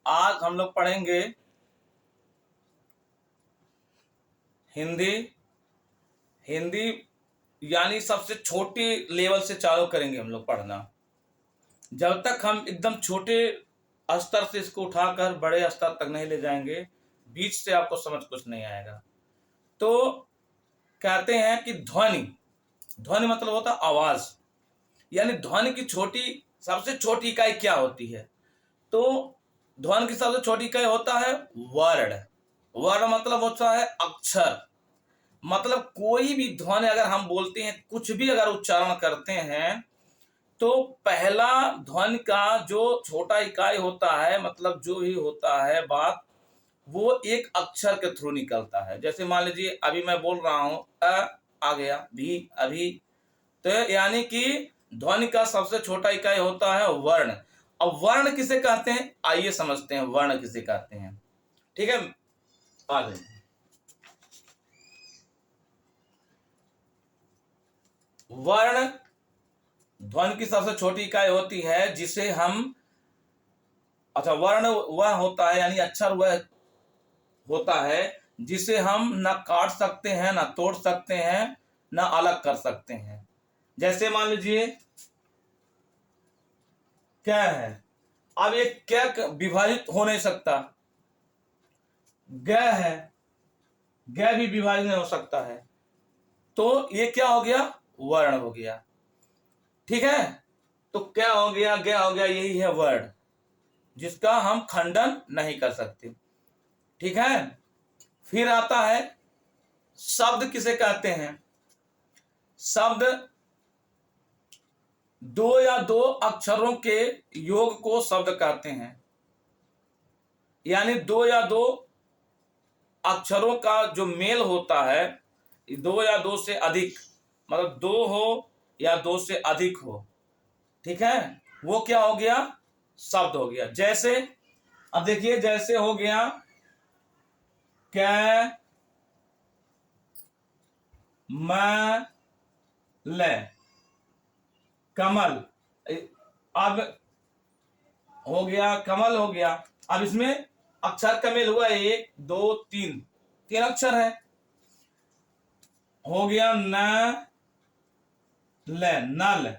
आज हम लोग पढ़ेंगे हिंदी। हिंदी यानी सबसे छोटी लेवल से चालू करेंगे हम लोग पढ़ना। जब तक हम एकदम छोटे स्तर से इसको उठाकर बड़े स्तर तक नहीं ले जाएंगे, बीच से आपको समझ कुछ नहीं आएगा। तो कहते हैं कि ध्वनि, ध्वनि मतलब होता है आवाज, यानी ध्वनि की सबसे छोटी इकाई क्या होती है? तो ध्वनि की सबसे छोटी इकाई होता है वर्ण। वर्ण मतलब होता है अक्षर। मतलब कोई भी ध्वनि अगर हम बोलते हैं, कुछ भी अगर उच्चारण करते हैं, तो पहला ध्वनि का जो छोटा इकाई होता है, मतलब जो ही होता है बात, वो एक अक्षर के थ्रू निकलता है। जैसे मान लीजिए अभी मैं बोल रहा हूं, आ गया, भी, अभी। तो यानी कि ध्वनि का सबसे छोटा इकाई होता है वर्ण। अब वर्ण किसे कहते हैं, आइए समझते हैं वर्ण किसे कहते हैं। ठीक है, आ गए। वर्ण ध्वनि की सबसे छोटी इकाई होती है जिसे हम, अच्छा, वर्ण वह होता है यानी अक्षर वह होता है जिसे हम न काट सकते हैं, न तोड़ सकते हैं, न अलग कर सकते हैं। जैसे मान लीजिए क्या है, अब ये क्या विभाजित हो नहीं सकता, ग है, ग भी विभाजित नहीं हो सकता है। तो ये क्या हो गया, वर्ण हो गया। ठीक है, तो क्या हो गया, ग हो गया, यही है वर्ण जिसका हम खंडन नहीं कर सकते। ठीक है, फिर आता है शब्द किसे कहते हैं। शब्द दो या दो अक्षरों के योग को शब्द कहते हैं। यानी दो या दो अक्षरों का जो मेल होता है, दो या दो से अधिक, मतलब दो हो या दो से अधिक हो, ठीक है, वो क्या हो गया, शब्द हो गया। जैसे अब देखिए, जैसे हो गया कै, मैं, ले, कमल। अब हो गया, कमल हो गया। अब इसमें अक्षर का मेल हुआ, एक दो तीन, तीन अक्षर है, हो गया न, ले, नल।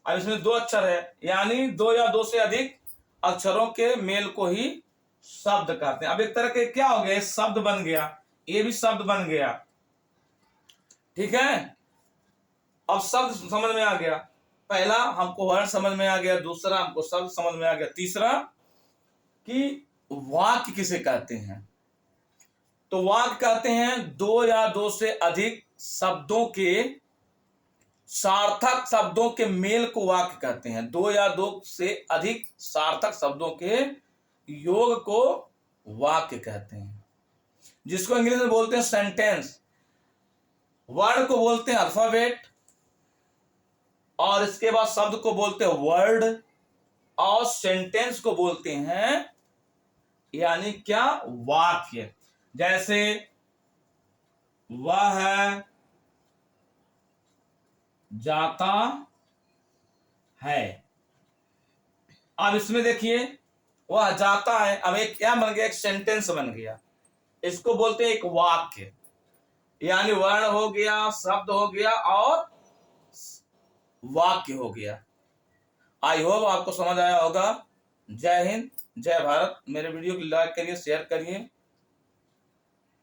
अब इसमें दो अक्षर है, यानी दो या दो से अधिक अक्षरों के मेल को ही शब्द कहते हैं। अब एक तरह के क्या हो गया, शब्द बन गया, ये भी शब्द बन गया। ठीक है, अब शब्द समझ में आ गया। पहला हमको वर्ण समझ में आ गया, दूसरा हमको शब्द समझ में आ गया, तीसरा कि वाक्य किसे कहते हैं। तो वाक्य कहते हैं दो या दो से अधिक शब्दों के, सार्थक शब्दों के मेल को वाक्य कहते हैं। दो या दो से अधिक सार्थक शब्दों के योग को वाक्य कहते हैं, जिसको इंग्लिश में बोलते हैं सेंटेंस। वर्ण को बोलते हैं अल्फाबेट, और इसके बाद शब्द को बोलते हैं वर्ड, और सेंटेंस को बोलते हैं यानी क्या, वाक्य। जैसे वह जाता है। अब इसमें देखिए, वह जाता है, अब एक क्या बन गया, एक सेंटेंस बन गया। इसको बोलते हैं एक वाक्य। यानी वर्ण हो गया, शब्द हो गया, और वाक्य हो गया। आई होप आपको समझ आया होगा। जय हिंद, जय भारत। मेरे वीडियो को लाइक करिए, शेयर करिए।